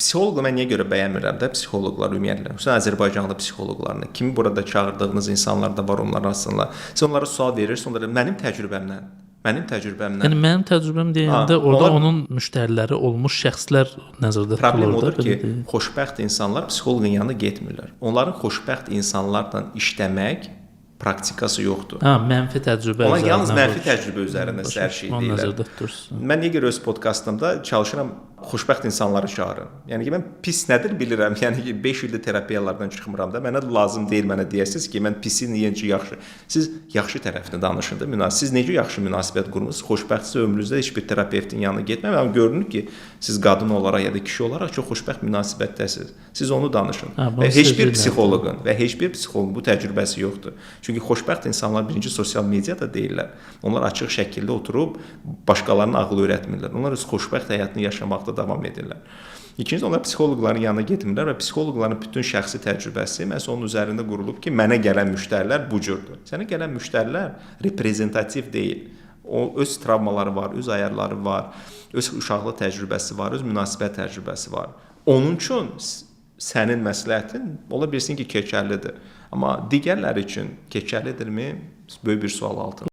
psixoloqu mən niyə görə bəyənmirəm də psixoloqlar ümumiyyətlə. Xüsusən Azərbaycanlı psixoloqlarını. Kimi burada çağırdığınız insanlar da var onlar arasında. Siz onlara sual verirsiniz, onlara mənim təcrübəmlə. Yəni mənim təcrübəm deyəndə orada onun müştəriləri olmuş şəxslər nəzərdə tutulur. Problem odur ki, xoşbəxt insanlar psixoloqun yanına getmirlər. Onların xoşbəxt insanlarla işləmək praktikası yoxdur. Mənfi təcrübə üzərində. Onlar yalnız mənfi təcrübə üzərində hər şey deyirlər. Mən niyə görə öz podkastımda çalışıram xoşbəxt insanları çağırın. Yəni ki, mən pis nədir bilirəm. Yəni ki, 5 ildir terapiyalardan çıxmıram da. Mənə lazım deyil mənə deyəsiniz ki, mən pisi necə yaxşı. Siz yaxşı tərəfini danışın da. Siz necə yaxşı münasibət qurmusunuz? Xoşbəxtsə ömrünüzdə heç bir terapevtin yanına getməyin. Amma görünür ki, siz qadın olaraq ya da kişi olaraq çox xoşbəxt münasibətdəsiniz. Siz onu danışın. Və heç bir psixoloqun bu təcrübəsi yoxdur. Çünki xoşbəxt insanlar birinci sosial mediada deyirlər. Onlar açıq şəkildə oturub başqalarına ağıl öyrətmirlər. Onlar öz xoşbəxt həyatını yaşamaqda davam edirlər. İkincisi, onlar psixoloqların yanına getmirlər və psixoloqların bütün şəxsi təcrübəsi məhz onun üzərində qurulub ki, mənə gələn müştərilər bu cürdür. Sənə gələn müştərilər reprezentativ deyil. O öz travmaları var, öz ayarları var, öz uşaqlıq təcrübəsi var, öz münasibət təcrübəsi var. Onun üçün sənin məsləhətin ola bilsin ki, keçərlidir. Amma digərləri üçün keçərlidirmi? Böyük bir sual altında.